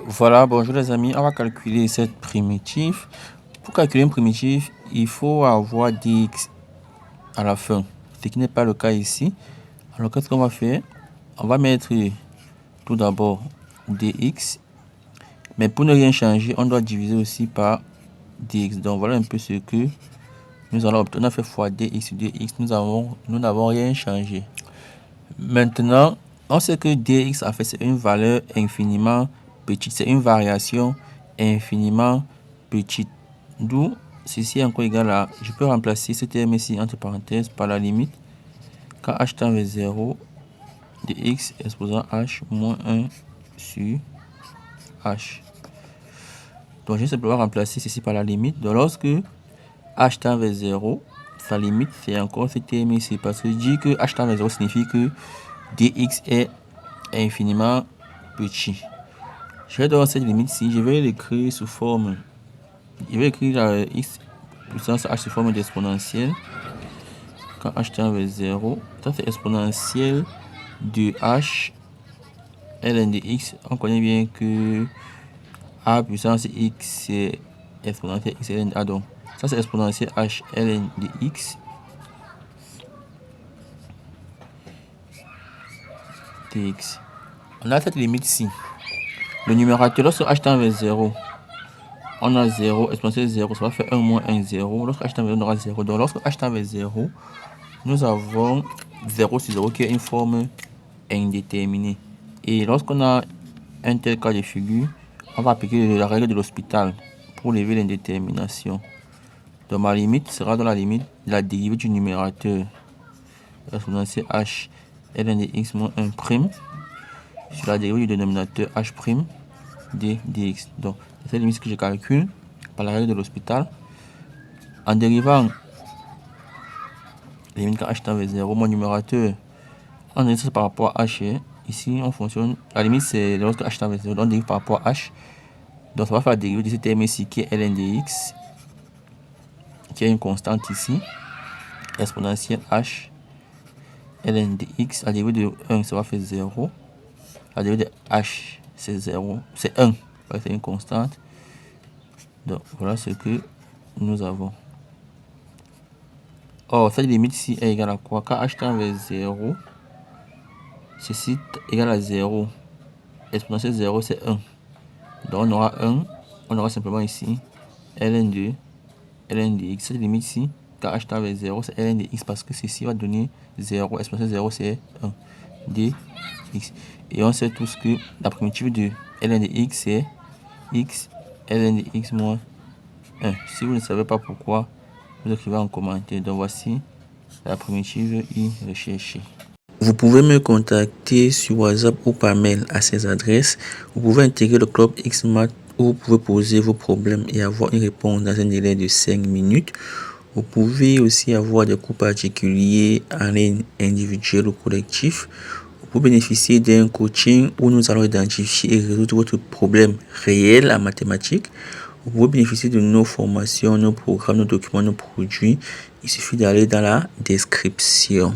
Voilà, bonjour les amis, on va calculer cette primitive. Pour calculer une primitive, il faut avoir dx à la fin, ce qui n'est pas le cas ici. Alors qu'est-ce qu'on va faire? On va mettre tout d'abord dx, mais pour ne rien changer, on doit diviser aussi par dx. Donc voilà un peu ce que nous allons obtenir. On a fait fois dx sur dx, nous n'avons rien changé. Maintenant, on sait que dx en fait c'est une valeur infiniment petite, c'est une variation infiniment petite. D'où ceci est encore égal à, je peux remplacer ce terme ici entre parenthèses par la limite quand h tend vers 0 de x exposant h moins 1 sur h. Donc je vais simplement remplacer ceci par la limite. Donc lorsque h tend vers 0, sa limite c'est encore ce terme ici, parce que je dis que h tend vers 0 signifie que dx est infiniment petit. Je vais donner cette limite-ci, je vais l'écrire sous forme, je vais écrire la x puissance h sous forme d'exponentielle. Quand h tend vers 0, ça c'est exponentielle de h ln de x. On connaît bien que a puissance x c'est exponentielle x ln de a. Donc ça c'est exponentielle h ln de x dx. On a cette limite-ci. Le numérateur, lorsque h tend vers 0, on a 0, exponentielle 0, ça va faire 1 moins 1, 0. Lorsque h tend vers 0, on aura 0. Donc lorsque h tend vers 0, nous avons 0 sur 0 qui est une forme indéterminée. Et lorsqu'on a un tel cas de figure, on va appliquer la règle de l'hospital pour lever l'indétermination. Donc ma limite sera dans la limite de la dérivée du numérateur, exponentielle h ln de x moins 1 prime sur la dérivée du dénominateur h prime d dx. Donc c'est la limite que je calcule par la règle de l'hospital en dérivant la limite quand h tend vers 0. Mon numérateur, on dérive ça par rapport à h. Ici on fonctionne, la limite c'est lorsque h tend vers 0, on dérive par rapport à h. Donc ça va faire la dérivée de ce terme ici qui est ln de x, qui est une constante ici, exponentielle h ln de x. La dérivée de 1 ça va faire 0, la dérivée de h c'est 0, c'est 1, c'est une constante. Donc voilà ce que nous avons. Or cette limite ici est égale à quoi? Quand h tend vers 0, ceci est égal à 0, exponentielle 0 c'est 1. Donc on aura 1, on aura simplement ici ln de x. Cette limite ici, quand h tend vers 0, c'est ln de x parce que ceci va donner 0, exponentielle 0 c'est 1 dx. Et on sait tous que la primitive de ln de x c'est x ln de x moins 1. Si vous ne savez pas pourquoi, vous écrivez en commentaire. Donc voici la primitive y recherchée. Vous pouvez me contacter sur WhatsApp ou par mail à ces adresses. Vous pouvez intégrer le club XMath où vous pouvez poser vos problèmes et avoir une réponse dans un délai de 5 minutes. Vous pouvez aussi avoir des cours particuliers en ligne, individuels ou collectifs. Vous pouvez bénéficier d'un coaching où nous allons identifier et résoudre votre problème réel en mathématiques. Vous pouvez bénéficier de nos formations, nos programmes, nos documents, nos produits. Il suffit d'aller dans la description.